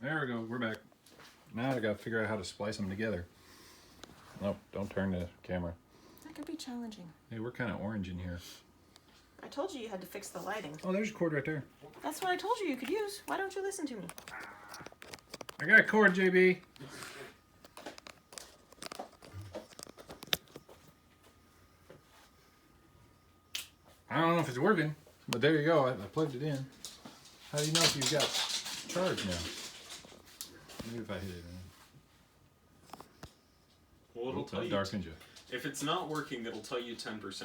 There we go. We're back. Now I gotta figure out how to splice them together. No, don't turn the camera. That could be challenging. Hey, we're kind of orange in here. I told you had to fix the lighting. Oh, there's a cord right there. That's what I told you could use. Why don't you listen to me? I got a cord, JB. I don't know if it's working, but there you go. I plugged it in. How do you know if you've got charge now? Maybe if I hit it. Well, it'll tell you. Darkened you. If it's not working, it'll tell you 10% in like 20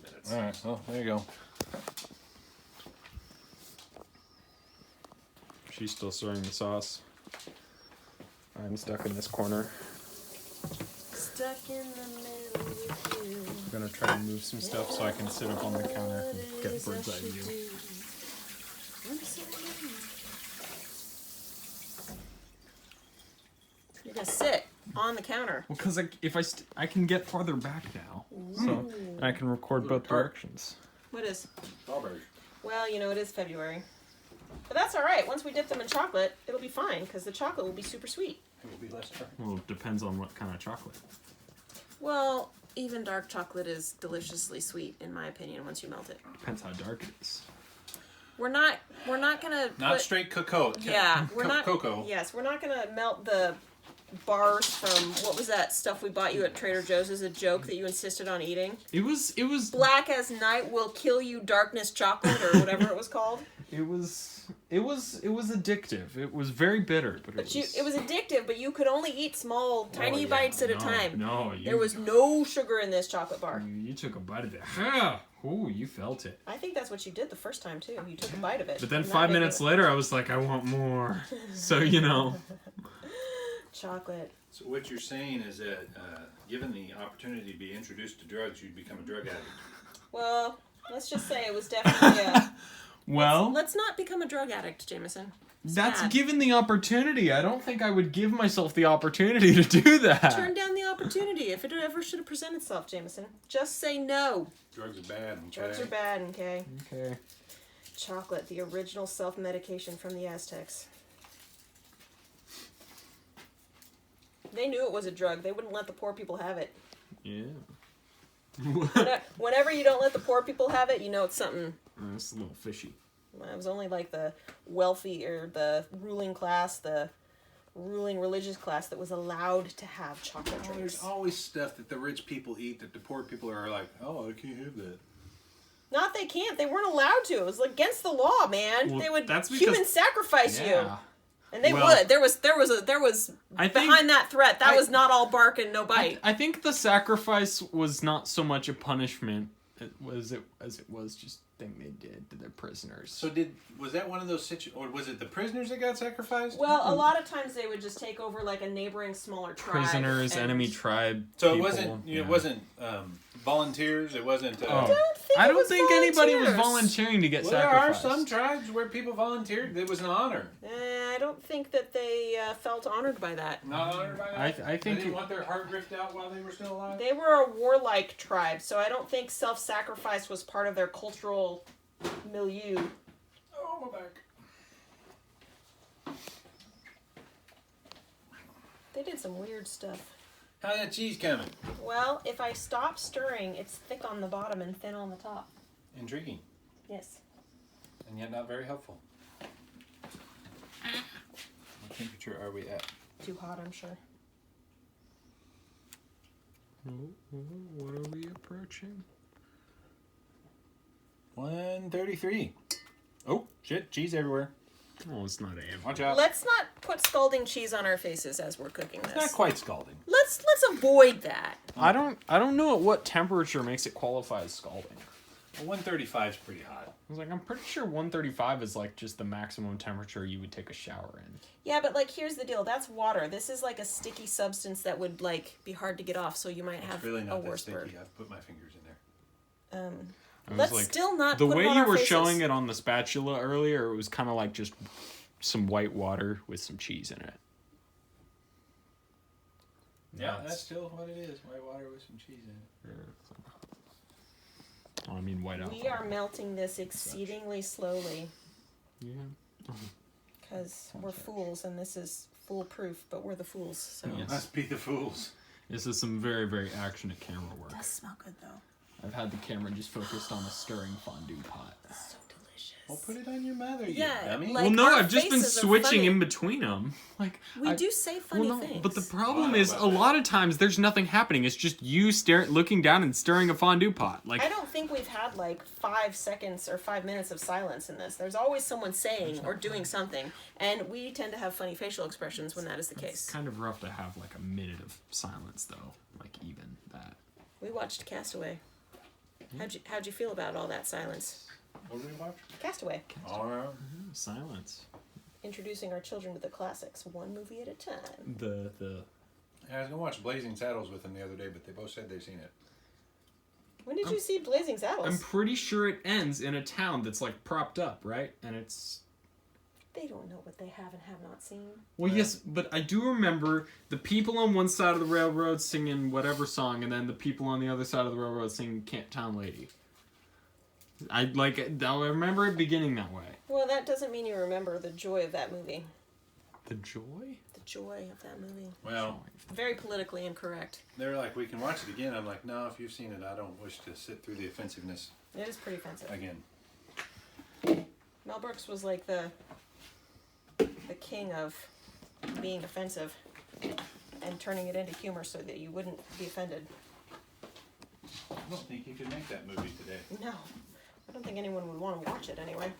minutes. All right. Well, there you go. She's still stirring the sauce. I'm stuck in this corner. Stuck in the middle with you. I'm gonna try and move some stuff so I can sit up on the counter and get a bird's eye view. You're gonna sit on the counter. Well, because if I can get farther back now, so and I can record both directions. What is? Strawberry. Well, you know, it is February. But that's all right. Once we dip them in chocolate, it'll be fine because the chocolate will be super sweet. It will be less tart. Well, it depends on what kind of chocolate. Well, even dark chocolate is deliciously sweet, in my opinion, once you melt it. Depends how dark it is. We're not gonna Not straight cocoa. Yeah, we're not. Cocoa. Yes, we're not gonna melt the bars from what was that stuff we bought you at Trader Joe's as a joke that you insisted on eating? It was Black as night will kill you, darkness chocolate or whatever it was called. It was addictive. It was very bitter, but it was addictive, but you could only eat small, tiny bites at a time. No, there was no sugar in this chocolate bar. You took a bite of it. Ha! Ooh, you felt it. I think that's what you did the first time too. You took a bite of it. But then 5 minutes later, I was like, I want more. So Chocolate. So what you're saying is that given the opportunity to be introduced to drugs, you'd become a drug addict. Well, let's just say it was definitely Well, let's not become a drug addict, Jameson. That's given the opportunity. I don't think I would give myself the opportunity to do that. Turn down the opportunity if it ever should have presented itself, Jameson. Just say no. Drugs are bad, okay? Drugs are bad, okay? Okay. Chocolate, the original self-medication from the Aztecs. They knew it was a drug. They wouldn't let the poor people have it. Yeah. Whenever you don't let the poor people have it, you know it's something. It's a little fishy. It was only like the wealthy or the ruling class, the ruling religious class that was allowed to have chocolate drinks. There's always stuff that the rich people eat that the poor people are like, oh, I can't have that. Not they can't. They weren't allowed to. It was against the law, man. Well, they would that's because, human sacrifice you. And they well, would. There was behind that threat. That was not all bark and no bite. I think the sacrifice was not so much a punishment as it was just thing they did to their prisoners. So was that one of those or was it the prisoners that got sacrificed? Well, a lot of times they would just take over like a neighboring smaller tribe. Prisoners, enemy tribe. So people, it wasn't volunteers. It wasn't. I don't think anybody was volunteering to get sacrificed. There are some tribes where people volunteered. It was an honor. I don't think that they felt honored by that. Not honored by that? I think they didn't want their heart ripped out while they were still alive? They were a warlike tribe, so I don't think self-sacrifice was part of their cultural milieu. Oh, my back. They did some weird stuff. How's that cheese coming? Well, if I stop stirring, it's thick on the bottom and thin on the top. Intriguing. Yes. And yet not very helpful. What temperature are we at? Too hot, I'm sure. What are we approaching? 133. Oh, shit, cheese everywhere. Oh, it's not everywhere. Watch out. Let's not put scalding cheese on our faces as we're cooking this. It's not quite scalding. Let's avoid that. I don't know at what temperature makes it qualify as scalding. Well, 135 is pretty hot. I was like, I'm pretty sure 135 is like just the maximum temperature you would take a shower in. Yeah, but like here's the deal. That's water. This is like a sticky substance that would like be hard to get off, so you might have really not a worse that bird. sticky. I've put my fingers in there. Let's still not the put way it on you our were faces. showing it on the spatula earlier. It was kind of like just some white water with some cheese in it. Yeah, that's still what it is. White water with some cheese in it. Oh, I mean white alcohol. We are melting this exceedingly slowly. Yeah. Because we're fools, and this is foolproof, but we're the fools. So Yes. Must be the fools. This is some very, very actionate camera work. it does smell good though. I've had the camera just focused on a stirring fondue pot. So delicious. Well, put it on your mother, Yeah, you dummy. like- Well, no, our I've just been faces are switching funny. in between them. Like We do say funny things. but the problem I don't is know a about that. lot of times there's nothing happening. It's just you looking down and stirring a fondue pot. Like I don't think we've had like 5 seconds or 5 minutes of silence in this. There's always someone saying or doing something, and we tend to have funny facial expressions when that is the it's case. kind of rough to have like a minute of silence though. Like even that. We watched Castaway. How'd you feel about all that silence? What did we watch? Castaway. All right. Silence. Introducing our children to the classics, one movie at a time. The I was gonna watch Blazing Saddles with them the other day, but they both said they've seen it. When did you see Blazing Saddles? I'm pretty sure it ends in a town that's like propped up, right? And it's They don't know what they have and have not seen. well, Yeah. yes, but I do remember the people on one side of the railroad singing whatever song, and then the people on the other side of the railroad singing "Can't Town Lady." I remember it beginning that way. Well, that doesn't mean you remember the joy of that movie. The joy. The joy of that movie. Well, Very politically incorrect. they're like, we can watch it again. I'm like, no, if you've seen it, I don't wish to sit through the offensiveness It is pretty offensive. again. Mel Brooks was like the king of being offensive and turning it into humor so that you wouldn't be offended. I don't think you could make that movie today. No, I don't think anyone would want to watch it anyway.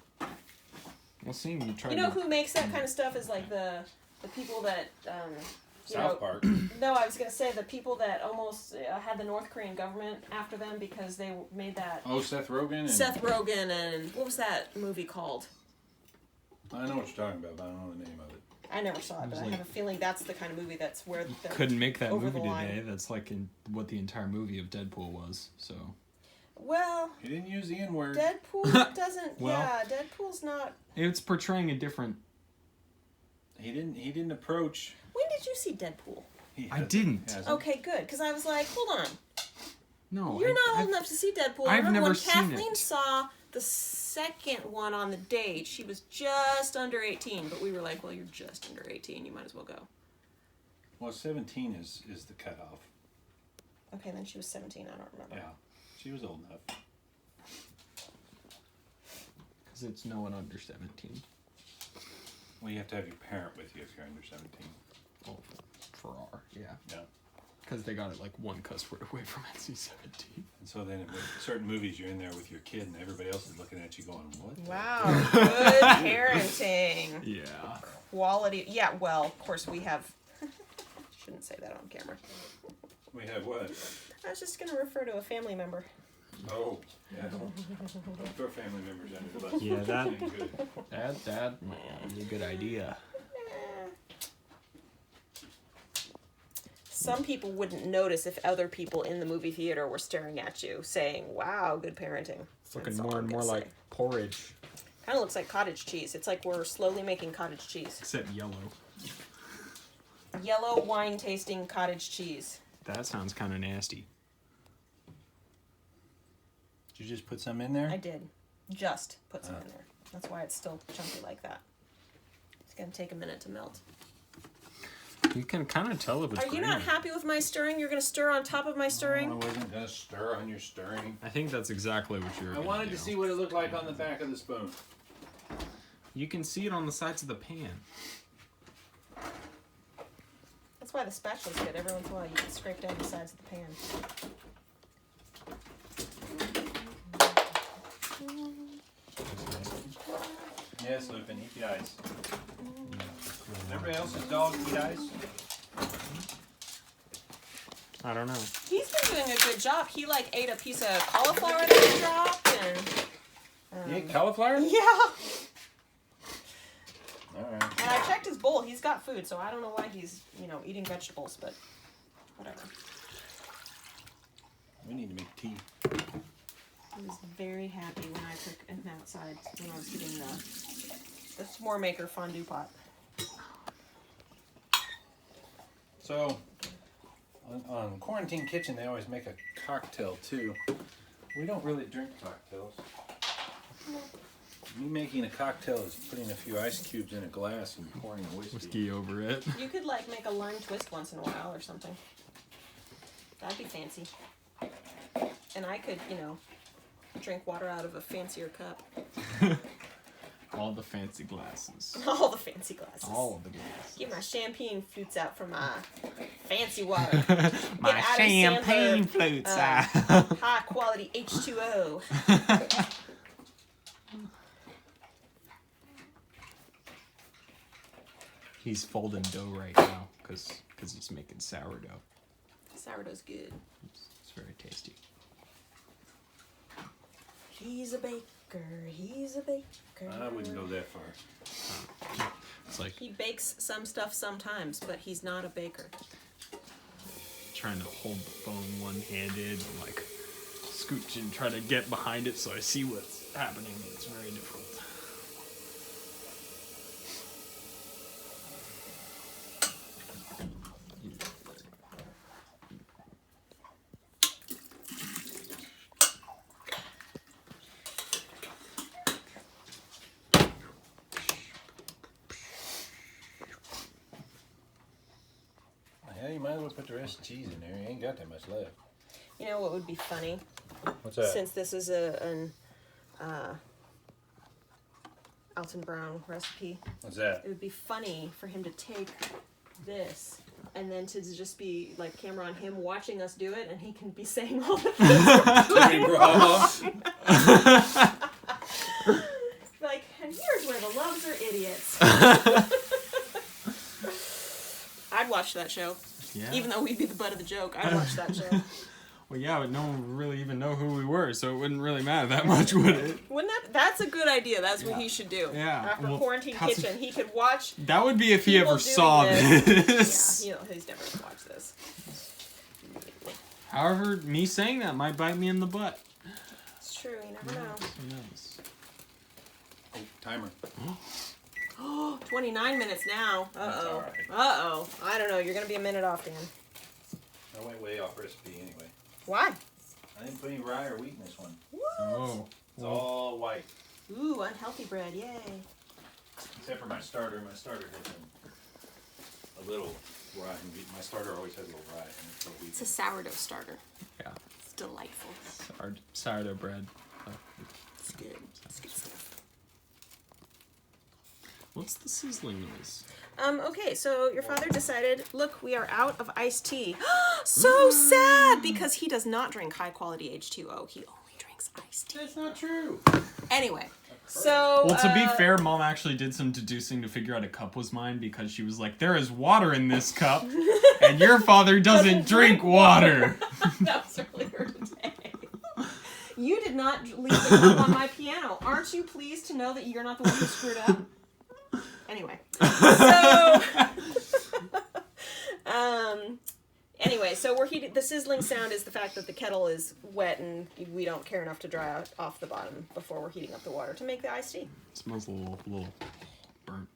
Well, seeing you try. You know who makes that kind of stuff is like the people that you South know, Park. No, I was gonna say the people that almost had the North Korean government after them because they made that. Oh, Seth Rogen. And Seth Rogen and what was that movie called? I know what you're talking about, but I don't know the name of it. I never saw it, but I have a feeling that's the kind of movie that's where You they're couldn't make that over movie the line. today. That's like in what the entire movie of Deadpool was. So Well, He didn't use the N word. Deadpool doesn't. Well- yeah, Deadpool's not. it's portraying a different. He didn't approach. When did you see Deadpool? He I hasn't- didn't. hasn't. Okay, good, because I was like, hold on, No, you're not I've- old enough to see Deadpool. I've I remember never when seen Kathleen it. saw the second one on the date. She was just under 18, but we were like, well, you're just under 18. You might as well go. Well, 17 is the cutoff. Okay, then she was 17. I don't remember. Yeah, she was old enough. Because it's no one under 17. Well, you have to have your parent with you if you're under 17. Oh, for R, yeah. Yeah. Because they got it like one cuss word away from NC-17. And so then with certain movies, you're in there with your kid, and everybody else is looking at you going, "What?" the-" Wow, good parenting. Yeah. Quality. Yeah, well, of course we have. Shouldn't say that on camera. We have what? I was just going to refer to a family member. Oh, yeah. Don't throw family members under the bus. Yeah, that- Ain't good. That might be a good idea. Some people wouldn't notice if other people in the movie theater were staring at you, saying, "Wow, good parenting." It's looking more and more like porridge, Kind of looks like cottage cheese. It's like we're slowly making cottage cheese. except yellow. Yellow wine tasting cottage cheese. That sounds kind of nasty. Did you just put some in there? I did. Just put some in there. That's why it's still chunky like that. It's gonna take a minute to melt. You can kind of tell if it's Are you not happy with my stirring? You're gonna stir on top of my I stirring? wasn't gonna stir on your stirring. I think that's exactly what you're I gonna wanted do. to see what it looked like on the back of the spoon. You can see it on the sides of the pan. That's why the spatula's good. Every once in a while you can scrape down the sides of the pan. Yes, Lupin, eat the ice. Everybody else's dog eat ice? I don't know. He's been doing a good job. He like ate a piece of cauliflower that I dropped and You ate cauliflower? yeah. Alright. And I checked his bowl. He's got food, so I don't know why he's, eating vegetables, but whatever. We need to make tea. He was very happy when I took him outside when I was getting the s'more maker fondue pot. So, on Quarantine Kitchen, they always make a cocktail too. We don't really drink cocktails. Me making a cocktail is putting a few ice cubes in a glass and pouring a Whiskey over it. You could like make a lime twist once in a while or something. That'd be fancy. And I could, you know, drink water out of a fancier cup. All the fancy glasses. All the fancy glasses. All of the glasses. Get my champagne flutes out from my fancy water. My Adam champagne Sandler, flutes. High quality H2O. He's folding dough right now because he's making sourdough. Sourdough's good. It's very tasty. He's a baker. He's a baker. I wouldn't go that far. It's like He bakes some stuff sometimes, but he's not a baker. trying to hold the phone one-handed, and like scooch and try to get behind it so I see what's happening. It's very difficult. Yeah, you might as well put the rest of the cheese in there. You ain't got that much left. You know what would be funny? What's that? Since this is an Alton Brown recipe, What's that? it would be funny for him to take this and then to just be like camera on him watching us do it, and he can be saying all the things we're doing wrong. Like, and here's where the Loves are idiots. I'd watch that show. Yeah. Even though we'd be the butt of the joke, I'd watch that show. Well, yeah, but no one would really even know who we were, so it wouldn't really matter that much, would it? Wouldn't that's a good idea. That's what Yeah. he should do. Yeah. After Well, Quarantine how's- Kitchen, he could watch. That would be if he People ever doing saw this. this. Yeah, he's never gonna watch this. However, me saying that might bite me in the butt. It's true. You never know. Who knows? Oh, timer. 29 minutes now. That's Uh-oh. all right. Uh-oh. I don't know. You're gonna be a minute off, Dan. I went way off recipe anyway. Why? I didn't put any rye or wheat in this one. Oh. It's all white. Ooh, unhealthy bread. Yay. Except for my starter. My starter has a little rye. My starter always has a little rye. And it's a little It's wheat. a sourdough starter. Yeah. It's delightful. Sourdough bread. Oh. It's good. It's good stuff. What's the sizzling noise? Okay, so your father decided, look, we are out of iced tea. So sad, because he does not drink high quality H2O. He only drinks iced tea. That's not true. Anyway, so Well, to be fair, Mom actually did some deducing to figure out a cup was mine because she was like, there is water in this cup, and your father doesn't drink water. that was earlier today. You did not leave the cup on my piano. Aren't you pleased to know that you're not the one who screwed up? Anyway, so anyway, so we're heating. The sizzling sound is the fact that the kettle is wet and we don't care enough to dry out off the bottom before we're heating up the water to make the iced tea. It smells a little burnt.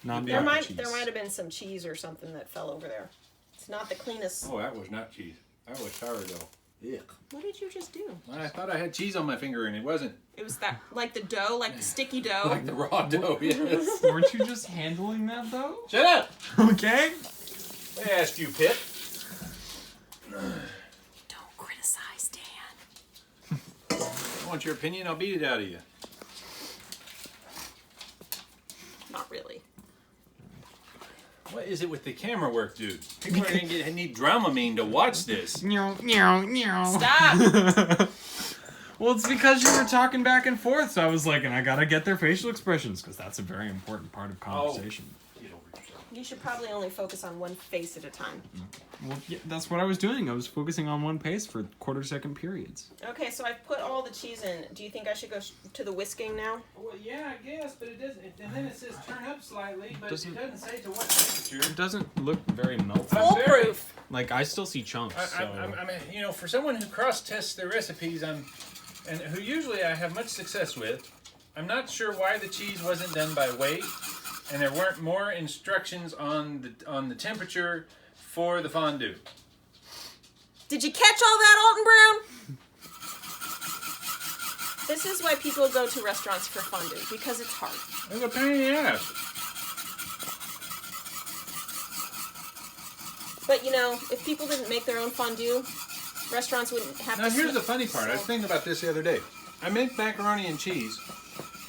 Not There burnt might cheese. have been some cheese or something that fell over there. It's not the cleanest. Oh, that was not cheese. That was sourdough. Yuck. What did you just do? I thought I had cheese on my finger and it wasn't. It was that like the dough, like the sticky dough. Like the raw dough, yes. Weren't you just handling that though? Shut up! Okay. I asked you, Pip. Don't criticize Dan. I want your opinion, I'll beat it out of you. Not really. What is it with the camera work, dude? People are going to need Dramamine to watch this. Meow, meow, meow. Stop! Well, it's because you were talking back and forth, so I was like, and I gotta get their facial expressions, because that's a very important part of conversation. Get over yourself. You should probably only focus on one face at a time. Well, yeah, that's what I was doing. I was focusing on one pace for quarter-second periods. Okay, so I've put all the cheese in. Do you think I should go to the whisking now? Well, yeah, I guess, but it doesn't. And then it says turn up slightly, but Doesn't- it doesn't say to what temperature. It doesn't look very melted. Foolproof. Like, I still see chunks, so... I mean, you know, for someone who cross-tests their recipes, and who usually I have much success with, I'm not sure why the cheese wasn't done by weight, and there weren't more instructions on the temperature for the fondue. Did you catch all that, Alton Brown? This is why people go to restaurants for fondue, because it's hard. It's a pain in the ass. But you know, if people didn't make their own fondue, restaurants wouldn't have Now to. here's the funny part. I was thinking about this the other day. I make macaroni and cheese,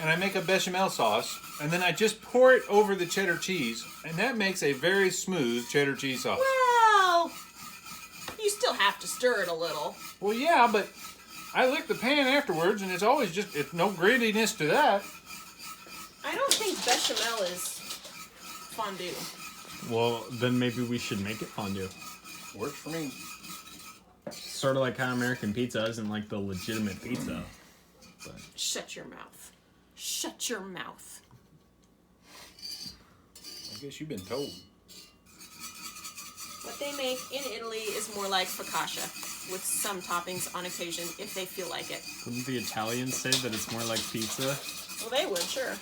and I make a bechamel sauce, and then I just pour it over the cheddar cheese, and that makes a very smooth cheddar cheese sauce. Well, you still have to stir it a little. Well, yeah, but I lick the pan afterwards, and it's always just, it's no grittiness to that. I don't think bechamel is fondue. Well, then maybe we should make it fondue. Works for me. Sort of like how American pizza isn't like the legitimate pizza. But Shut your mouth. Shut your mouth. I guess you've been told. What they make in Italy is more like focaccia, with some toppings on occasion if they feel like it. wouldn't the Italians say that it's more like pizza? Well, they would, sure.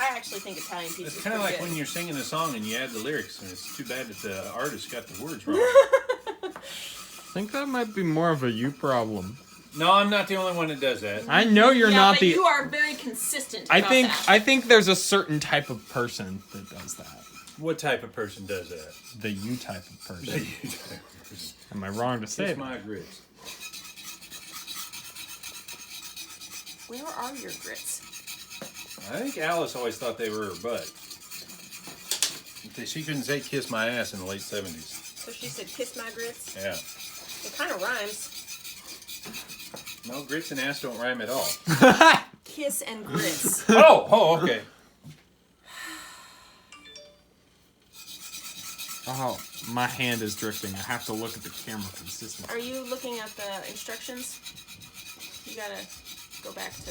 I actually think Italian pizza It's is kind of pretty like good. when you're singing a song and you add the lyrics, and it's too bad that the artist got the words wrong. I think that might be more of a you problem. No, I'm not the only one that does that. I know you're yeah, not but the. you are very consistent I about think that. I think there's a certain type of person that does that. What type of person does that? The you type of person. Am I wrong to say Kiss that? my grits. Where are your grits? I think Alice always thought they were her butt. She couldn't say kiss my ass in the late 70s. So she said, kiss my grits. Yeah. It kind of rhymes. No, grits and ass don't rhyme at all. Kiss and grits. Oh, okay. Oh, my hand is drifting. I have to look at the camera consistently. Are you looking at the instructions? You gotta go back to...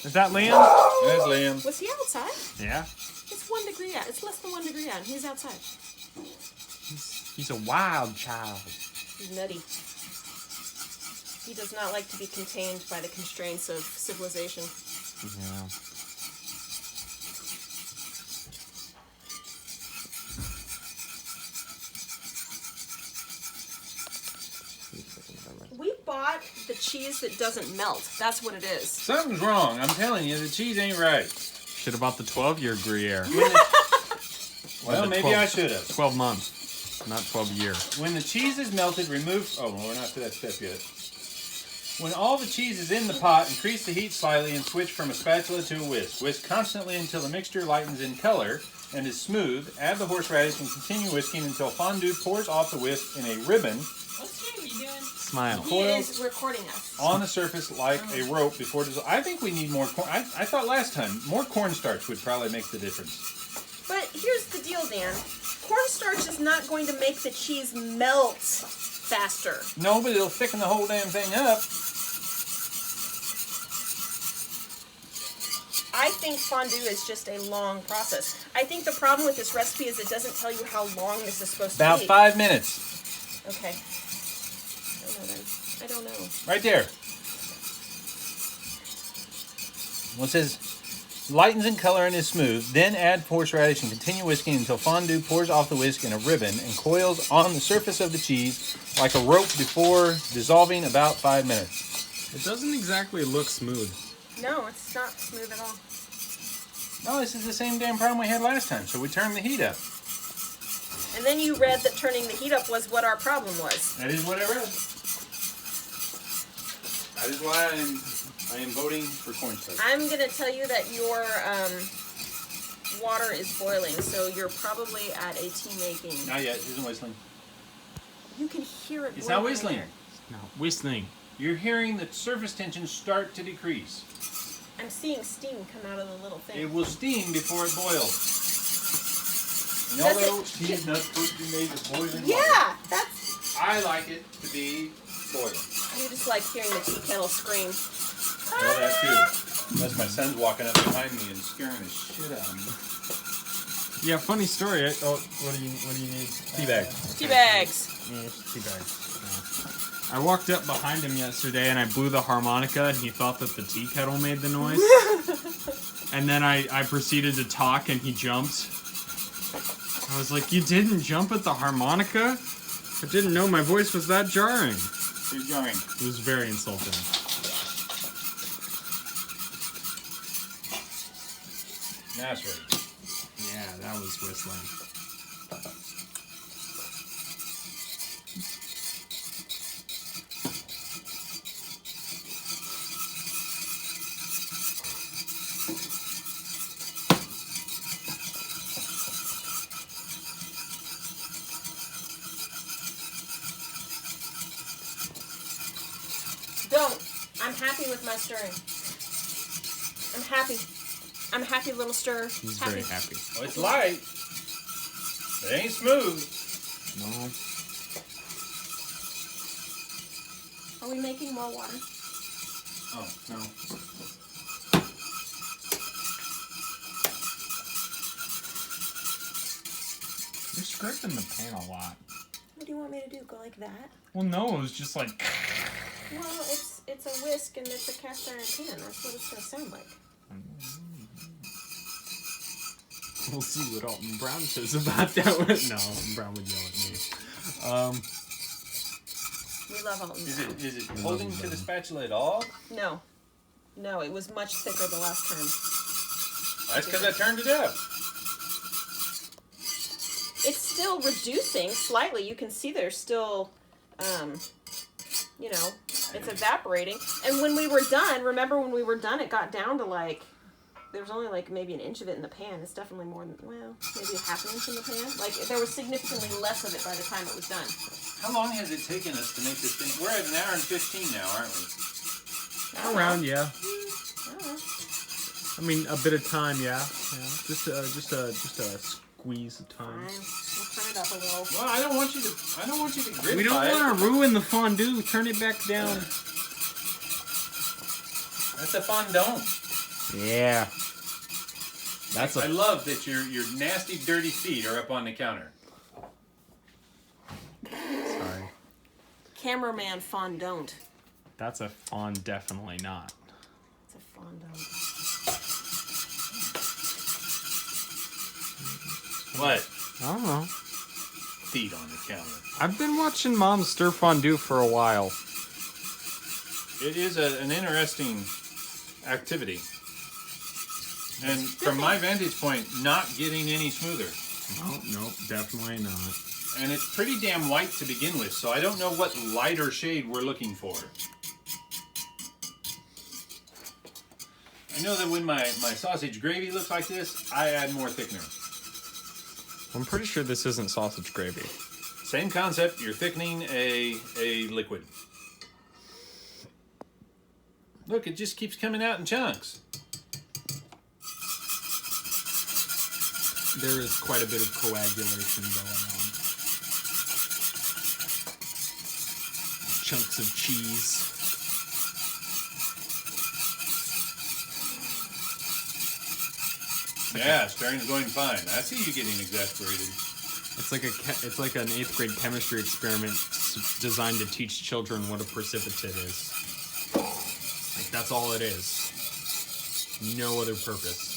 Is that Liam? That's Liam. Was he outside? Yeah. It's 1 degree out. It's less than 1 degree out, and he's outside. He's a wild child. He's nutty. He does not like to be contained by the constraints of civilization. Yeah. We bought the cheese that doesn't melt. That's what it is. Something's wrong. I'm telling you, the cheese ain't right. Should have bought the 12-year Gruyere. Well, the maybe 12 I should have. 12 months, not 12 year. When the cheese is melted, remove... Oh, well, we're not to that step yet. When all the cheese is in the pot, increase the heat slightly and switch from a spatula to a whisk. Whisk constantly until the mixture lightens in color and is smooth. Add the horseradish and continue whisking until fondue pours off the whisk in a ribbon What's he doing? Smile. He is recording us. on the surface like a rope before dissolving. I think we need more corn. I thought last time more cornstarch would probably make the difference. But here's the deal, Dan. Cornstarch is not going to make the cheese melt faster. No, but it'll thicken the whole damn thing up. I think fondue is just a long process. I think the problem with this recipe is it doesn't tell you how long this is supposed About to be. 5 minutes. Okay. I don't know then. I don't know. Right there. Well, it says lightens in color and is smooth. Then add horseradish and continue whisking until fondue pours off the whisk in a ribbon and coils on the surface of the cheese like a rope before dissolving about 5 minutes. It doesn't exactly look smooth. No, it's not smooth at all. No, this is the same damn problem we had last time, so we turned the heat up. And then you read that turning the heat up was what our problem was. That is what I read. That is why I am voting for cornstarch. I'm going to tell you that your water is boiling, so you're probably at a tea making. Not yet. It isn't whistling. You can hear it. It's not boiling whistling. there. No, whistling. You're hearing the surface tension start to decrease. I'm seeing steam come out of the little thing. It will steam before it boils. And Does although it- tea is not supposed to be made with boiling water, Yeah, that's. I like it to be boiling. You just like hearing the tea kettle scream. Well, that too. Unless my son's walking up behind me and scaring the shit out of me. Yeah, funny story. What do you need? Tea bag. Tea bags. Tea bags. I walked up behind him yesterday and I blew the harmonica and he thought that the tea kettle made the noise. And then I proceeded to talk and he jumped. I was like, you didn't jump at the harmonica? I didn't know my voice was that jarring. Keep going. It was very insulting. That's right. Yeah, that was whistling. Don't. I'm happy with my stirring. I'm happy. I'm a happy little stir. He's very happy. Well, it's light. It ain't smooth. No. Are we making more water? Oh, no. You're scraping the pan a lot. What do you want me to do? Go like that? Well, no, it was just like... Well, it's a whisk and it's a cast iron pan. That's what it's going to sound like. We'll see what Alton Brown says about that one. No, Alton Brown would yell at me. We love Alton Is Brown. it holding to the spatula at all? No. No, it was much thicker the last time. That's because I turned it up. It's still reducing slightly. You can see there's still, you know, it's evaporating. And when we were done, remember when we were done, it got down to like, there was only like maybe an inch of it in the pan. It's definitely more than, well, maybe a half an inch in the pan. Like there was significantly less of it by the time it was done. How long has it taken us to make this thing? We're at 1 hour and 15 now, aren't we? Around, yeah. I don't know. I mean, a bit of time, yeah. Just a squeeze of time. Fine. We'll turn it up a little. Well, I don't want you to grip We don't want to ruin the fondue. Turn it back down. That's a fondant. Yeah. That's I love that your nasty, dirty feet are up on the counter. Sorry. Cameraman fondant. That's a fond, definitely not. It's a fondant. What? I don't know. Feet on the counter. I've been watching Mom stir fondue for a while. It is an interesting activity. And from my vantage point, not getting any smoother. No, definitely not. And it's pretty damn white to begin with, so I don't know what lighter shade we're looking for. I know that when my sausage gravy looks like this, I add more thickener. I'm pretty sure this isn't sausage gravy. Same concept, you're thickening a liquid. Look, it just keeps coming out in chunks. There is quite a bit of coagulation going on. Chunks of cheese. Yeah, stirring's going fine. I see you getting exasperated. It's like an 8th grade chemistry experiment designed to teach children what a precipitate is. Like that's all it is. No other purpose.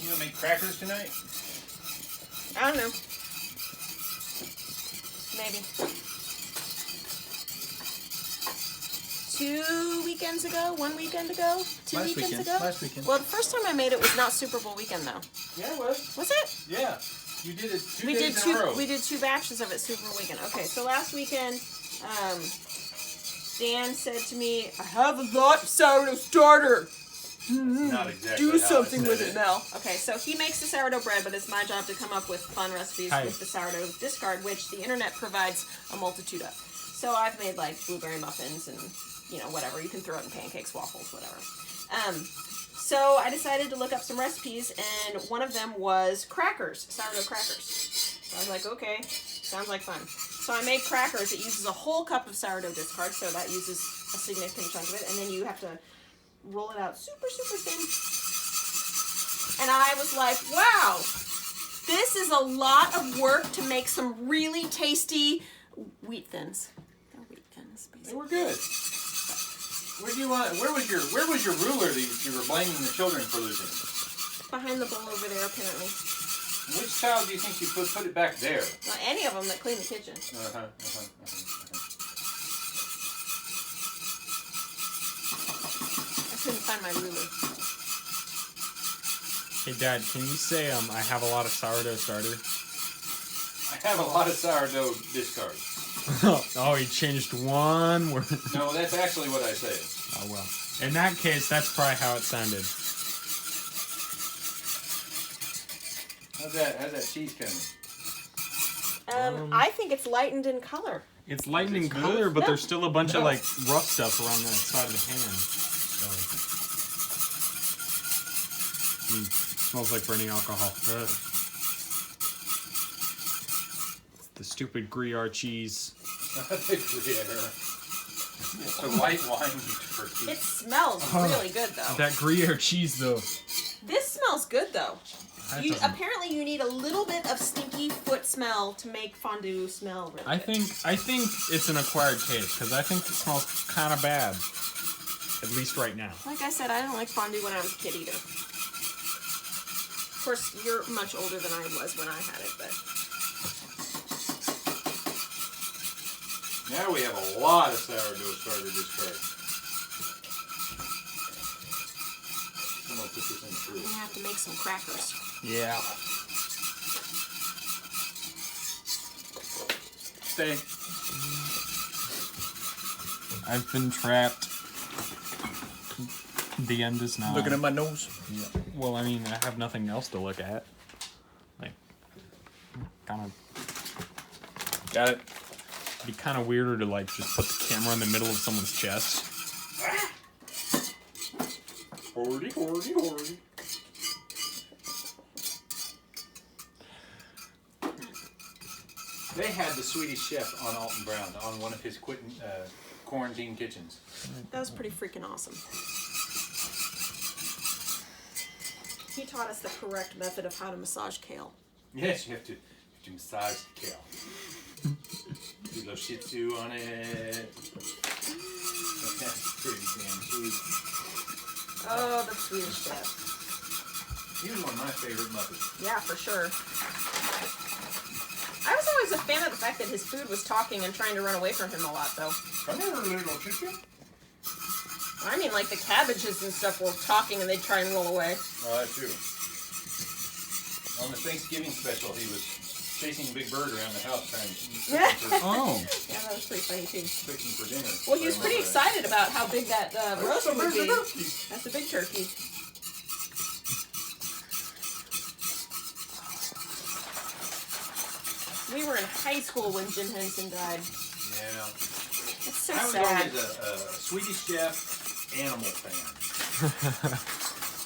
You gonna make crackers tonight? I don't know. Maybe. 2 weekends ago? 1 weekend ago? Two Last weekends weekend. ago? Last weekend. Well, the first time I made it was not Super Bowl weekend, though. Yeah, it was. Was it? Yeah. You did it two We days did in a row. We did 2 batches of it Super Bowl weekend. Okay, so last weekend, Dan said to me, "I have a lot of sourdough starter. Not exactly Do how I something said with it, Mel." Okay, so he makes the sourdough bread, but it's my job to come up with fun recipes Hi. with the sourdough discard, which the internet provides a multitude of. So I've made like blueberry muffins and, you know, whatever. You can throw it in pancakes, waffles, whatever. So I decided to look up some recipes, and one of them was crackers, sourdough crackers. So I was like, okay, sounds like fun. So I made crackers. It uses a whole cup of sourdough discard, so that uses a significant chunk of it, and then you have to roll it out super, super thin. And I was like, wow, this is a lot of work to make some really tasty wheat thins. They're wheat thins, They basically. were good. Where was your ruler that you were blaming the children for losing? Behind the bowl over there, apparently. Which child do you think you put it back there? Well, any of them that clean the kitchen. I couldn't find my ruler. Hey, Dad, can you say I have a lot of sourdough starter? I have a lot of sourdough discard. Oh, he changed one word. No, that's actually what I say. Oh well. In that case, that's probably how it sounded. How's that cheese coming? I think it's lightened in color. It's lightened in Is it smooth? color, but No. there's still a bunch of No. like rough stuff around the side of the pan. So. Smells like burning alcohol. Ugh. The stupid Gruyere cheese. The Gruyere. It's the white wine turkey. It smells really good though. That Gruyere cheese, though. This smells good though. That You, doesn't- apparently you need a little bit of stinky foot smell to make fondue smell really I good. think it's an acquired taste because I think it smells kind of bad. At least right now. Like I said, I didn't like fondue when I was a kid either. Of course, you're much older than I was when I had it, but Now we have a lot of sourdough starter discard. I'm gonna put this in the I'm fridge. gonna have to make some crackers. Yeah. Stay. I've been trapped. The end is now. Looking at my nose. Yeah. Well, I mean, I have nothing else to look at. Like, kind of. Got it. It'd be kind of weirder to like just put the camera in the middle of someone's chest. Hordy, hordy, hordy. They had the Swedish chef on Alton Browns on one of his quarantine kitchens. That was pretty freaking awesome. He taught us the correct method of how to massage kale. Yes, you have to massage the kale. Do a little shih tzu on it. That's pretty damn sweet. Oh, the Swedish chef. He was one of my favorite Muppets. Yeah, for sure. I was always a fan of the fact that his food was talking and trying to run away from him a lot, though. Come here, little chicken. I mean, like the cabbages and stuff were talking and they'd try and roll away. Oh, that too. On the Thanksgiving special, he was chasing a big bird around the house trying to Oh. Yeah, that was pretty funny too. fixing for dinner. Well, he was pretty excited about how big that roast would be. Turkey. That's a big turkey. We were in high school when Jim Henson died. Yeah. It's so I was sad. always a Swedish chef animal fan.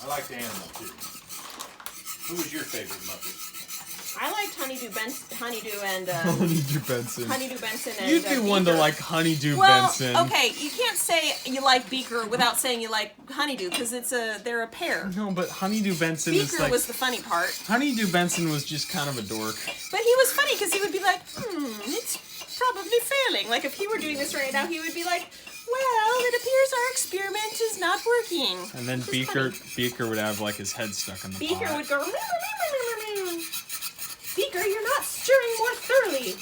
I liked animal too. Who was your favorite Muppet? I liked Honeydew and Honeydew Benson. Honeydew Benson and You'd be one to Beaker. like Honeydew Well, Benson. okay, you can't say you like Beaker without saying you like Honeydew because they're a pair. No, but Honeydew Benson is Beaker like. was the funny part, Honeydew Benson was just kind of a dork. but he was funny because he would be like, it's probably failing. Like if he were doing this right now, he would be like, well, it appears our experiment is not working. And then Which is Beaker would have like his head stuck in the Beaker pot. would go, meow, meow, meow, meow, meow. Beaker, you're not stirring more thoroughly.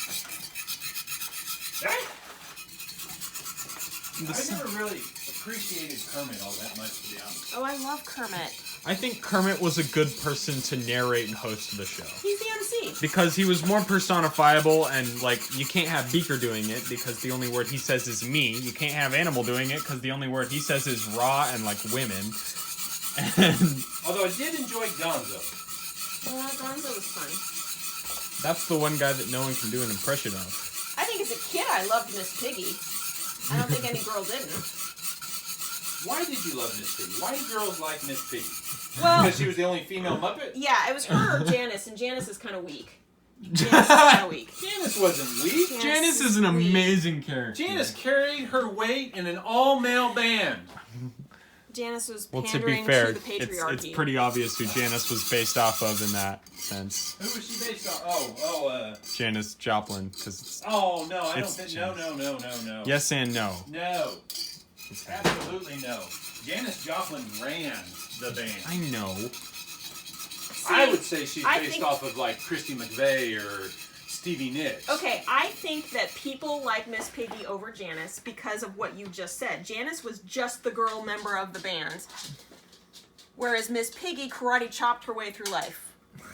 I never really appreciated Kermit all that much, to be honest. Oh, I love Kermit. I think Kermit was a good person to narrate and host the show. He's the MC. Because he was more personifiable and, like, you can't have Beaker doing it because the only word he says is me. You can't have Animal doing it because the only word he says is raw and, like, women. And Although I did enjoy Gonzo. Gonzo was fun. that's the one guy that no one can do an impression of. I think as a kid I loved Miss Piggy. I don't think any girl didn't. Why did you love Miss Piggy? Why do girls like Miss Piggy? Well, Because she was the only female Muppet? yeah, it was her or Janice, and Janice is kind of weak. Janice is kind of weak. Janice wasn't weak. Janice is an weak. amazing character. Janice carried her weight in an all-male band. Janice was Well, to pandering be fair, to the patriarchy. it's pretty obvious who Janice was based off of in that sense. Who was she based on? Janis Joplin, because Oh, no, I don't It's think. No. yes and no. No. Absolutely no. Janis Joplin ran the band. I know. I would say she's I based think- off of like Christy McVeigh or Stevie Nicks. Okay, I think that people like Miss Piggy over Janice because of what you just said. Janice was just the girl member of the band, whereas Miss Piggy karate chopped her way through life.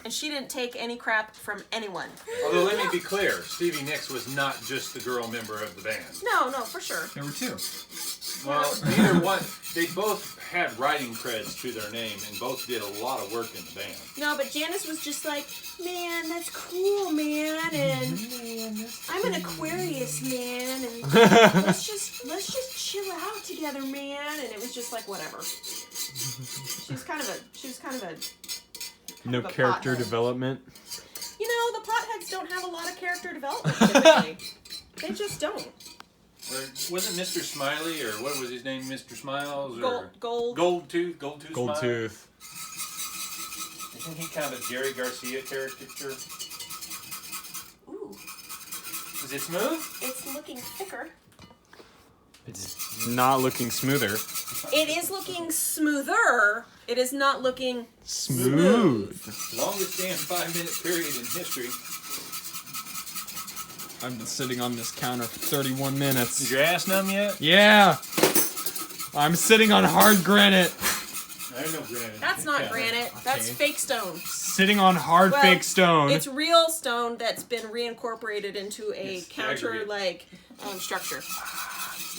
And she didn't take any crap from anyone. Although, let me be clear, Stevie Nicks was not just the girl member of the band. No, for sure. There were two. Well, neither one. They both had writing creds to their name and both did a lot of work in the band. No, but Janice was just like, man, that's cool, man, and I'm an Aquarius, man, and let's just chill out together, man, and it was just like whatever. She was kind of a No character pothead. development. You know, the potheads don't have a lot of character development typically. They just don't. Or wasn't Mr. Smiley, or what was his name, Mr. Smiles, or Gold Goldtooth Smiley? Goldtooth. Isn't he kind of a Jerry Garcia caricature? Ooh, Is it smooth? it's looking thicker. It's not looking smoother. It is looking smoother. It is not looking Smooth. Longest damn 5-minute period in history. I've been sitting on this counter for 31 minutes. Is your ass numb yet? Yeah. I'm sitting on hard granite. I know granite. That's not granite. That's fake stone. Sitting on hard Well, fake stone. It's real stone that's been reincorporated into a It's counter-like structure.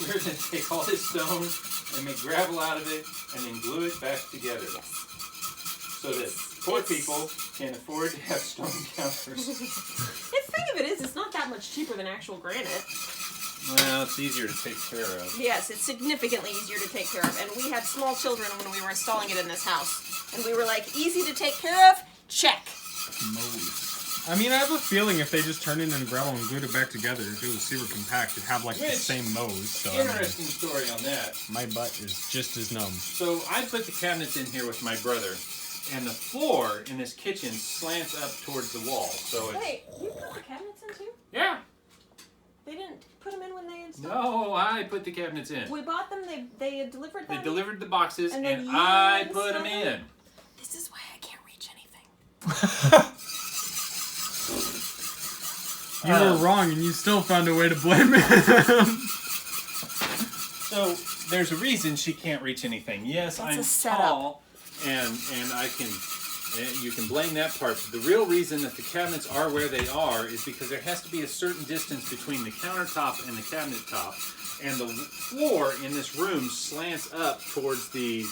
We're going to take all this stone and make gravel out of it and then glue it back together. Yes. So that poor people can afford to have stone counters. The thing of it is, it's not that much cheaper than actual granite. Well, it's easier to take care of. Yes, it's significantly easier to take care of. And we had small children when we were installing it in this house. And we were like, easy to take care of? Check. I mean, I have a feeling if they just turned it into gravel and glued it back together, if it was super compact, it'd have like the Which, same Moe's. So Interesting story on that. my butt is just as numb. So I put the cabinets in here with my brother, and the floor in this kitchen slants up towards the wall. So it's, Wait, you put the cabinets in too? yeah. They didn't put them in when they installed? No, I put the cabinets in. We bought them, they delivered them? They delivered the boxes, And and then you I put them installed in. This is why I can't reach anything. You were wrong, and you still found a way to blame him. So there's a reason she can't reach anything. Yes, That's a I'm setup. tall, and I can. And you can blame that part. But the real reason that the cabinets are where they are is because there has to be a certain distance between the countertop and the cabinet top, and the floor in this room slants up towards the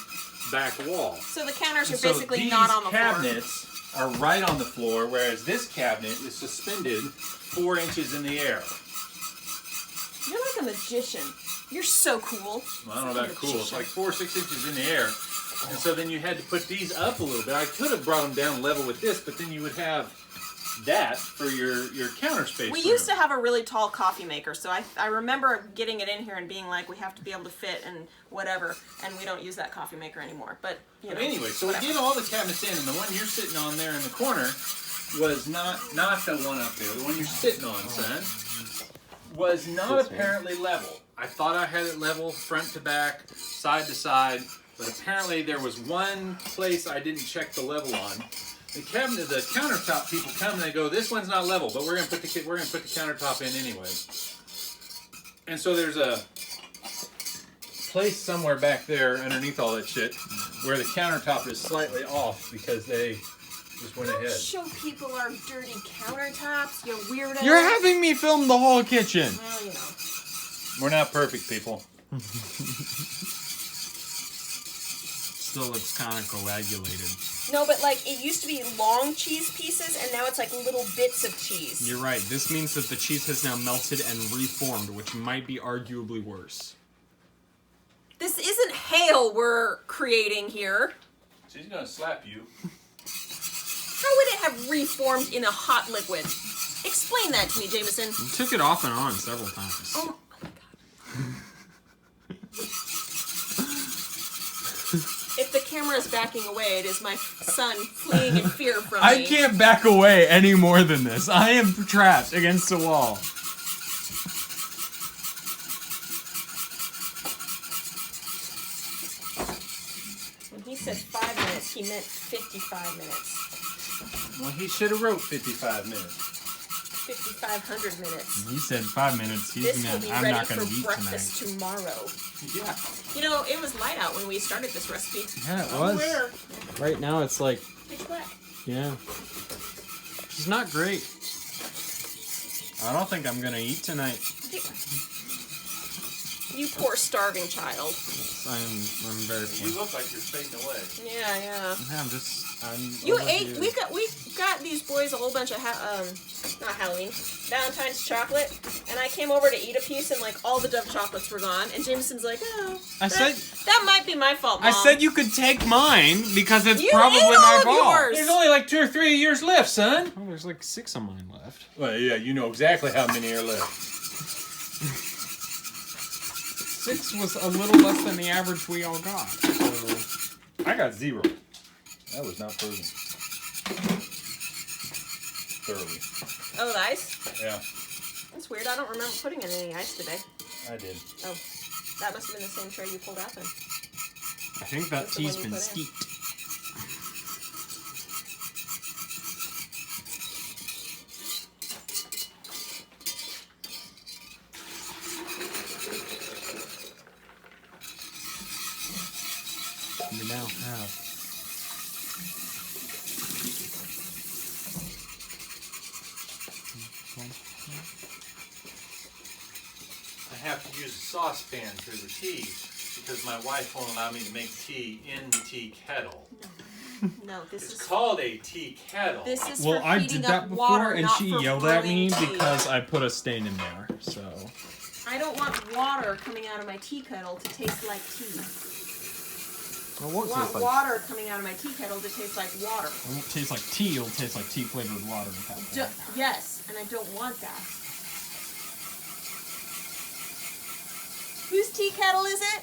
back wall. So the counters are So basically these not on the floor. cabinets are right on the floor, whereas this cabinet is suspended 4 inches in the air. You're like a magician. You're so cool. Well, I don't know about cool. It's like 4 or 6 inches in the air. And so then you had to put these up a little bit. I could have brought them down level with this, but then you would have that for your counter space. We used to have a really tall coffee maker, so I remember getting it in here and being like, we have to be able to fit and whatever, and we don't use that coffee maker anymore. But, you know. But anyway, so whatever. we get all the cabinets in, and the one you're sitting on there in the corner was not the one up there. The one you're sitting on, son, was not apparently level. I thought I had it level front to back, side to side, but apparently there was one place I didn't check the level on. The countertop people come and they go, "This one's not level, but we're gonna put the countertop in anyway." And so there's a place somewhere back there underneath all that shit where the countertop is slightly off because they just went Don't ahead. show people our dirty countertops, you weirdo. You're having me film the whole kitchen. Well, you know. We're not perfect people. Still looks kind of coagulated. No, but like, it used to be long cheese pieces, and now it's like little bits of cheese. You're right. This means that the cheese has now melted and reformed, which might be arguably worse. This isn't hail we're creating here. She's gonna slap you. How would it have reformed in a hot liquid? Explain that to me, Jameson. You took it off and on several times. Oh my god. If the camera is backing away, it is my son fleeing in fear from me. I can't back away any more than this. I am trapped against the wall. When he said 5 minutes, he meant 55 minutes. Well, he should have wrote 55 minutes. 5,500 minutes. He said 5 minutes. This will be I'm ready not for going to eat breakfast tonight. tomorrow. Yeah. You know, it was light out when we started this recipe. Yeah, it was. Where? Right now it's like, Pitch black. yeah. She's not great. I don't think I'm going to eat tonight. You poor starving child. I'm very You look like you're fading away. Yeah. You ate. We got these boys a whole bunch of not Halloween, Valentine's chocolate, and I came over to eat a piece, and like all the Dove chocolates were gone. And Jameson's like, "Oh, that might be my fault, Mom." I said you could take mine because it's You probably ate all my of fault. yours. There's only like 2 or 3 of yours left, son. Oh, there's like 6 of mine left. Well, yeah, you know exactly how many are left. 6 was a little less than the average we all got. So I got 0. That was not frozen. Thoroughly. Oh, the ice? Yeah, That's weird. I don't remember putting in any ice today. I did. Oh, that must have been the same tray you pulled out then. I think that That's the tea's one you been put in. steeped. You now have. I have to use a saucepan for the tea because my wife won't allow me to make tea in the tea kettle. No, this It's is called a tea kettle. this is Well, for I heating did up that before, water, and not she for yelled at me brewing tea. because I put a stain in there. So I don't want water coming out of my tea kettle to taste like tea. it I won't want taste like. water coming out of my tea kettle to taste like water. It won't taste like tea. It'll taste like tea flavored water. Yes, and I don't want that. Whose tea kettle is it?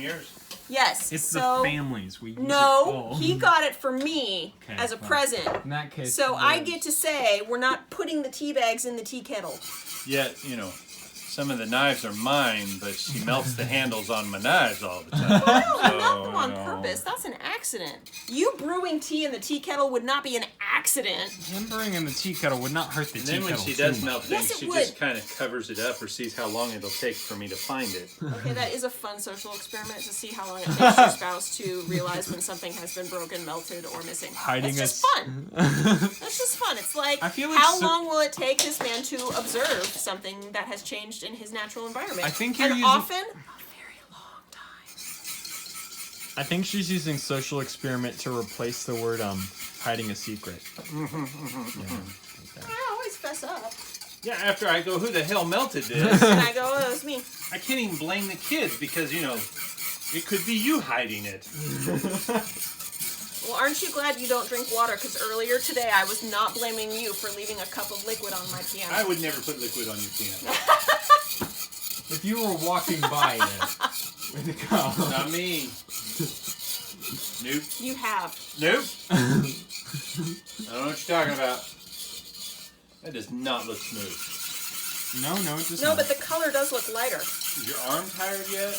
Yours. Yes. It's so, the families we use. No, it all. he got it for me Okay, as a well, present. In that case, So I yours. get to say we're not putting the tea bags in the tea kettle. Yet, you know, some of the knives are mine, but she melts the handles on my knives all the time. I don't melt them So, on you know. purpose. That's an accident. You brewing tea in the tea kettle would not be an accident. Him brewing in the tea kettle would not hurt the And tea then when kettle she too does much. melt Yes, things, it she would. just kind of covers it up or sees how long it'll take for me to find it. Okay, that is a fun social experiment to see how long it takes your spouse to realize when something has been broken, melted, or missing. Hiding That's just fun. That's just fun. It's like, I feel like how so- long will it take this man to observe something that has changed in his natural environment? I think you're and using- often, a very long time. I think she's using social experiment to replace the word hiding a secret. Yeah, I always fess up. Yeah, after I go, who the hell melted this? And I go, oh, it was me. I can't even blame the kids because, you know, it could be you hiding it. Well, aren't you glad you don't drink water? Because earlier today I was not blaming you for leaving a cup of liquid on my piano. I would never put liquid on your piano. If you were walking by it with a cup. Not me. Nope. You have. Nope. I don't know what you're talking about. That does not look smooth. No, it just No, but the color does look lighter. Is your arm tired yet?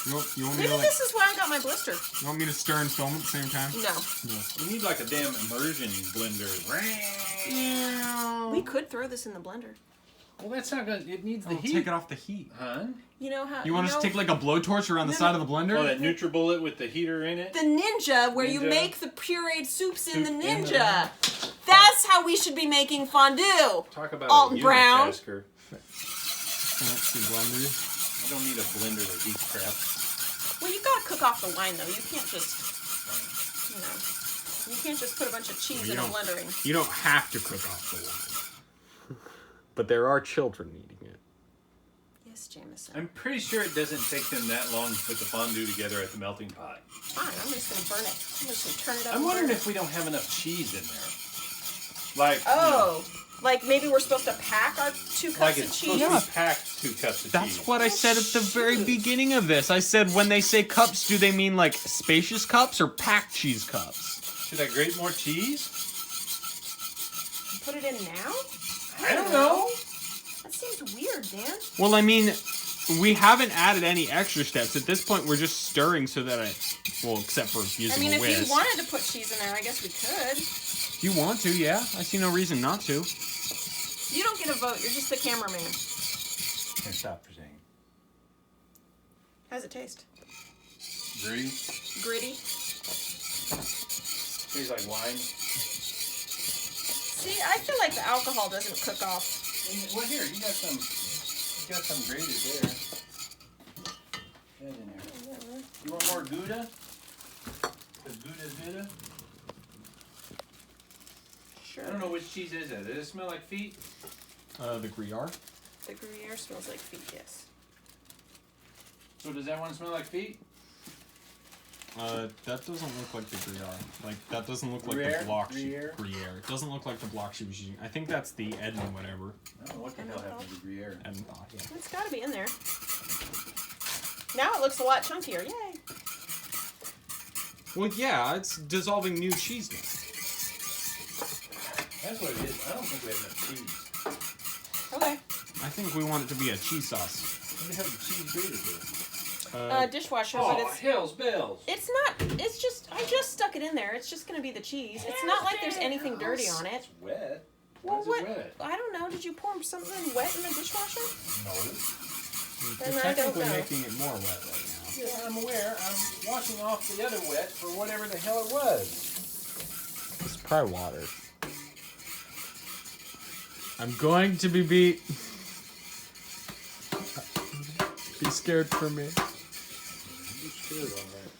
You want me Maybe to this is why I got my blister. You want me to stir and film at the same time? No. You need like a damn immersion blender. We could throw this in the blender. Well, that's not gonna. It needs the Oh, heat. take it off the heat. Huh? You know how You want us to take like a blowtorch around the No, side no. of the blender? Oh, that NutriBullet with the heater in it. the Ninja where you Ninja. make the pureed soups in the Soup in Ninja. That's how we should be making fondue. Talk about Alton a Brown. unitasker. Fancy blender. I don't need a blender that heats crap. Well, you gotta cook off the wine though. You can't just, you know, you can't just put a bunch of cheese in a blender. You don't have to cook off the wine. But there are children eating it. Yes, Jameson. I'm pretty sure it doesn't take them that long to put the fondue together at the melting pot. Fine, I'm just gonna burn it. I'm just gonna turn it up. I'm and wondering burn if we don't have enough cheese in there. Like, it. Oh, like maybe we're supposed to pack our 2 cups like of it's cheese. supposed to be packed 2 cups of That's cheese. what I said at the very shoot. beginning of this. I said when they say cups, do they mean like spacious cups or packed cheese cups? Should I grate more cheese? Put it in now? I don't know. That seems weird, Dan. Well, I mean, we haven't added any extra steps. At this point, we're just stirring so that well, except for I using mean, a if whisk. you wanted to put cheese in there, I guess we could. If you want to, yeah. I see no reason not to. You don't get a vote. You're just the cameraman. Can't stop for saying. How's it taste? Gritty. Gritty. Tastes like wine. See, I feel like the alcohol doesn't cook off. Well, here, you got some grated there. Get in there. You want more Gouda? The Gouda? Sure. I don't know which cheese is that. Does it smell like feet? The Gruyere. The Gruyere smells like feet, yes. So does that one smell like feet? That doesn't look like the Gruyere. Like, that doesn't look like Gruyere? the block Gruyere? Gruyere. It doesn't look like the block she was using. I think that's the Edna whatever. I don't know what the hell happened to Gruyere. Edna, yeah. It's got to be in there. Now it looks a lot chunkier. Yay. Well, yeah, it's dissolving new cheese now. That's what it is. I don't think we have enough cheese. Okay. I think we want it to be a cheese sauce. What the hell is cheese grater do? Dishwasher, Oh, but it's hell's bells. it's not. It's just I just stuck it in there. It's just gonna be the cheese. It's not like there's anything dirty on it. It's wet. Well, Why is it wet? I don't know. Did you pour something wet in the dishwasher? No. Then We're I don't technically know. making it more wet right now. Yeah, I'm aware. I'm washing off the other wet for whatever the hell it was. It's probably water. I'm going to be beat. Be scared for me. You scared, all right.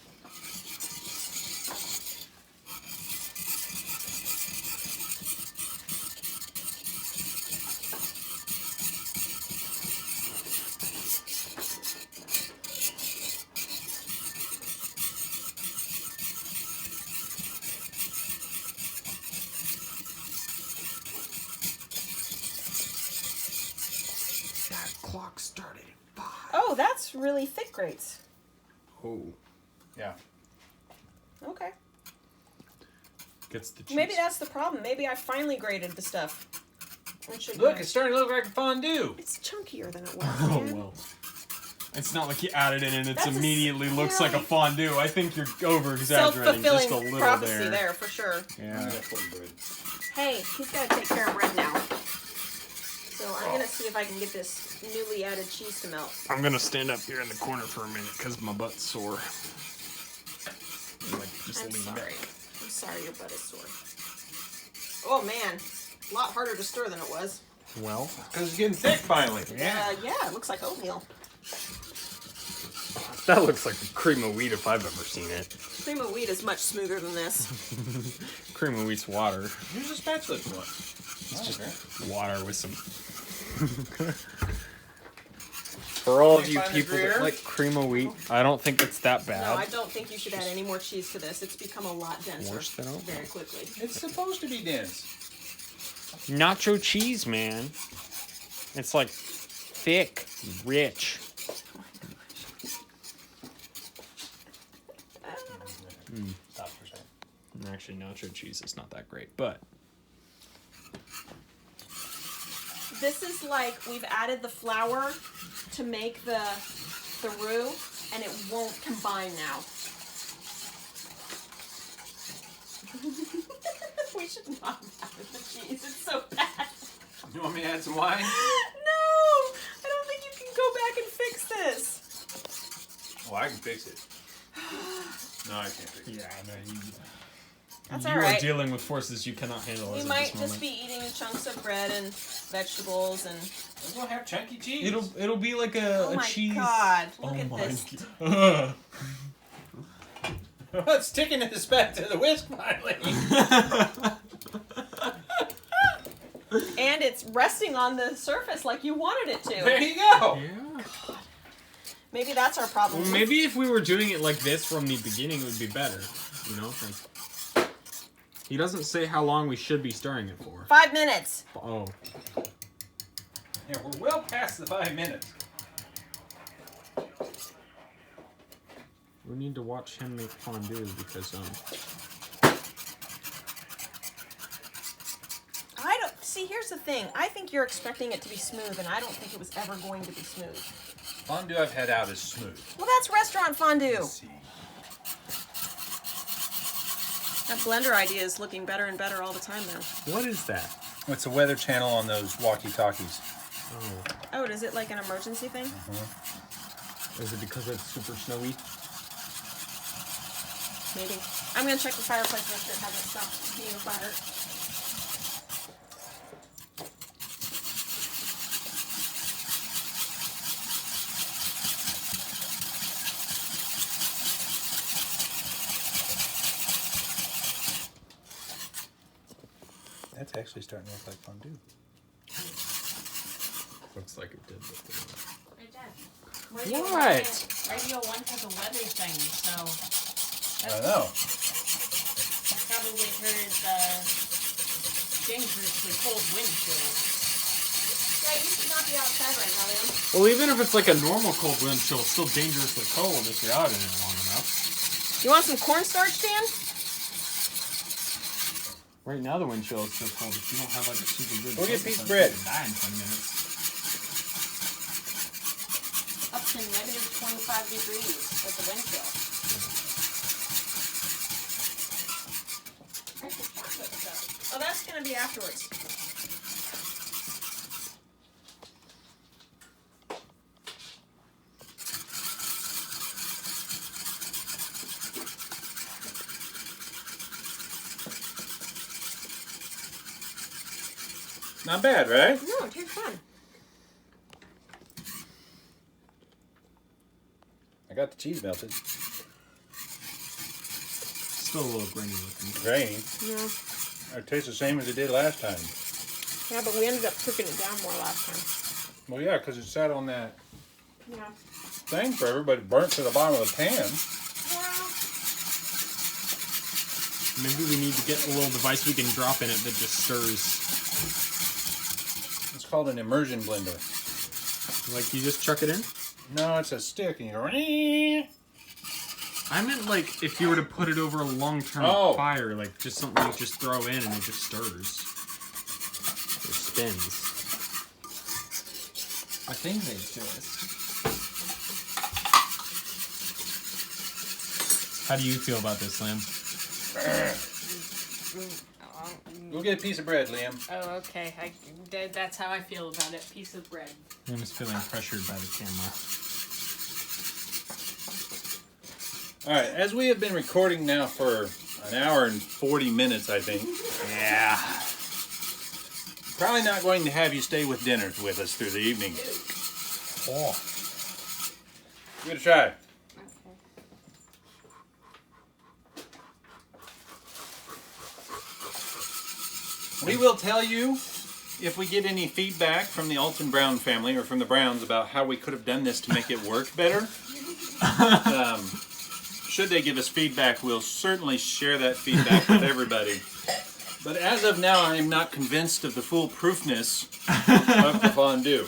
That clock started at 5. Oh, that's really thick grapes. Oh. Yeah. Okay. Gets the cheese. Maybe that's the problem. Maybe I finally grated the stuff. It should Look, be- it's starting to look like a fondue. it's chunkier than it was. Oh, man. well. It's not like you added it and That's it a immediately looks like a really fondue. I think you're over-exaggerating Self-fulfilling just a little prophecy there. there for sure. Yeah. Hey, he's got to take care of bread now. So I'm gonna see if I can get this newly added cheese to melt. I'm gonna stand up here in the corner for a minute because my butt's sore. Like, just I'm lean sorry. back. I'm sorry your butt is sore. Oh man, a lot harder to stir than it was. Well, Because it's getting thick finally. yeah. Yeah, it looks like oatmeal. That looks like cream of wheat if I've ever seen it. Cream of wheat is much smoother than this. Cream of wheat's water. Use a spatula if you want. It's just water with some. For all of Can you you find the people that Gruyere? like cream of wheat, I don't think it's that bad. No, I don't think you should add any more cheese to this. It's become a lot denser Worse than oatmeal. very quickly. It's supposed to be dense. Nacho cheese, man. It's like thick, rich. Stop for a second. Actually, nacho cheese is not that great, but This is like we've added the flour to make the roux, and it won't combine now. We should not have added the cheese. It's so bad. You want me to add some wine? No, I don't think you can go back and fix this. Oh, I can fix it. No, I can't fix it. yeah, no, That's you all are right. dealing with forces you cannot handle. We as might at this just moment. be eating chunks of bread and vegetables and. We'll have chunky cheese. It'll be like a, Oh a my cheese. God! Look Oh at my this. God. It's sticking this back to the whisk finally. And it's resting on the surface like you wanted it There to. you go. Yeah. Maybe that's our problem. Well, maybe if we were doing it like this from the beginning, it would be better. You know, like he doesn't say how long we should be stirring it for. 5 minutes. Oh, Yeah, we're well past the 5 minutes. we need to watch him make fondue because I don't see. Here's the thing. I think you're expecting it to be smooth, and I don't think it was ever going to be smooth. Fondue I've had out is smooth. Well, that's restaurant fondue. Let's see. That blender idea is looking better and better all the time now. What is that? It's a weather channel on those walkie-talkies. Oh, is it like an emergency thing? Is it because it's super snowy? Maybe. I'm gonna check the fireplace if it hasn't stopped being fired. That's actually starting to look like fondue. Looks like it did before. Hey, Dad. What? Radio 1 has a weather thing, so I don't know. I probably heard dangerously cold wind chills. Yeah, you should not be outside right now, Liam. Well, even if it's like a normal cold wind chill, it's still dangerously cold if you're out in it long enough. You want some cornstarch, Dan? Right now the wind chill is so cold if you don't have like a super good... Go get a piece of bread. bread. Die in 20 minutes. Up to negative 25 degrees with the wind chill. Oh, that's gonna be afterwards. Not bad, right? No, it tastes fun. I got the cheese melted. Still a little grainy looking. Grainy. Yeah. It tastes the same as it did last time. Yeah, but we ended up cooking it down more last time. Well, yeah, because it sat on that Yeah. thing forever, but it burnt to the bottom of the pan. Well, Maybe we need to get a little device we can drop in it that just stirs. It's called an immersion blender. Like you just chuck it in? No, it's a stick, and you go. I meant like if you were to put it over a long-term fire, like just something you just throw in and it just stirs. Or spins. I think they do it. How do you feel about this, Lamb? Go get a piece of bread, Liam. Oh, okay. That's how I feel about it. Piece of bread. I'm just feeling pressured by the camera. All right, as we have been recording now for an hour and 40 minutes, I think. Yeah. Probably not going to have you stay with dinner with us through the evening. Oh. Give it a try. We will tell you if we get any feedback from the Alton Brown family or from the Browns about how we could have done this to make it work better. Should they give us feedback, we'll certainly share that feedback with everybody. But as of now, I am not convinced of the foolproofness of the fondue.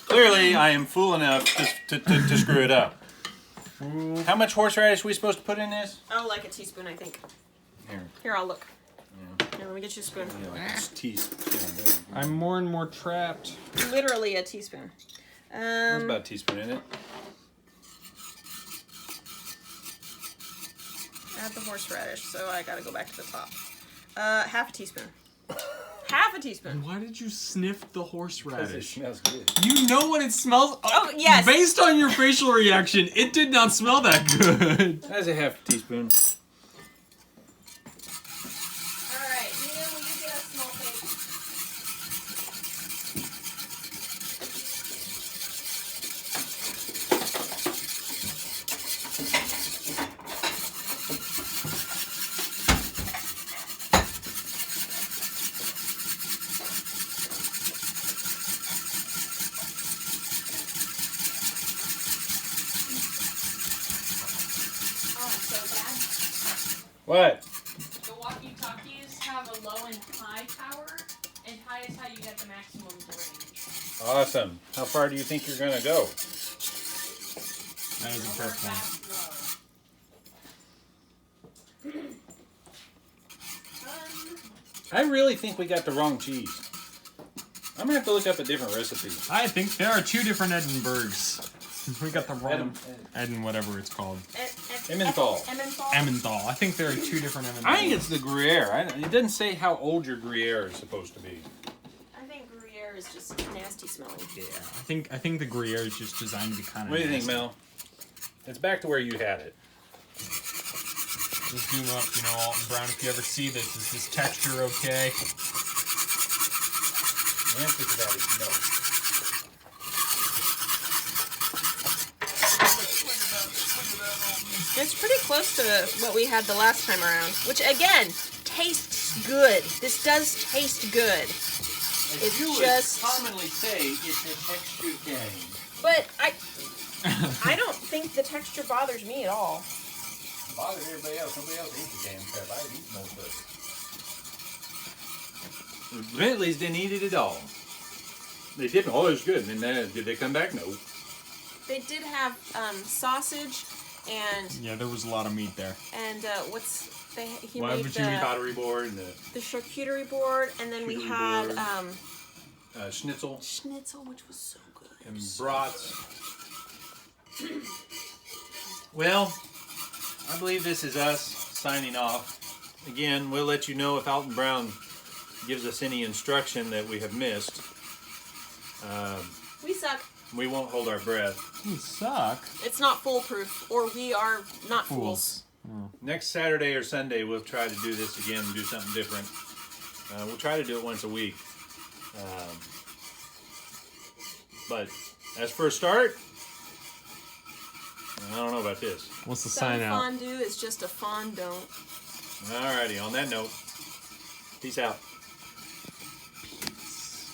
Clearly, I am fool enough to screw it up. How much horseradish are we supposed to put in this? oh, like a teaspoon, I think. Here. Here, I'll look. Here, let me get you a spoon. Yeah, like a teaspoon. I'm more and more trapped. Literally a teaspoon. There's about a teaspoon in it. Add the horseradish, so I gotta go back to the top. Half a teaspoon. Half a teaspoon. Why did you sniff the Because it horseradish? smells good. You know what it smells. Oh, yes. Based on your facial reaction, it did not smell that good. That's a half teaspoon. Alright, Nina, will you get a small plate? Oh, so Dad, What? the walkie-talkies have a low and high power, and high is how you get the maximum range. Awesome. How far do you think you're going to go? That is a fair Or point. fast, low. I really think we got the wrong cheese. I'm gonna have to look up a different recipe. I think there are 2 different Edinburghs. We got the wrong Eden, whatever it's called. Emmenthal. Emmenthal. I think there are 2 different Emmentals. I think it's the Gruyere. It doesn't say how old your Gruyere is supposed to be. I think Gruyere is just nasty smelling. Yeah, I think the Gruyere is just designed to be kind of. What do you think, Mel? It's back to where you had it. Just zoom up, Alton Brown. If you ever see this, is this texture okay? The answer to that is no. It's pretty close to what we had the last time around, which again tastes good. This does taste good. As you just would commonly say, it's a texture game. But I don't think the texture bothers me at all. Bothers everybody else. Nobody else eats the damn crap. I eat most of it. Bentleys didn't eat it at all. They didn't. Oh, it was good. And then did they come back? No. They did have sausage and Yeah, there was a lot of meat there. and he Why made would you eat Pottery board and the charcuterie board, and then we Charcuterie had board. Schnitzel schnitzel, which was so good. and brats. Well, I believe this is us signing off. Again, we'll let you know if Alton Brown gives us any instruction that we have missed. We suck. We won't hold our breath. You suck. It's not foolproof, or we are not fools. Next Saturday or Sunday, we'll try to do this again and do something different. We'll try to do it once a week. But as for a start, I don't know about this. What's the Some sign out? fondue is just a fondant. Alrighty, on that note, peace out.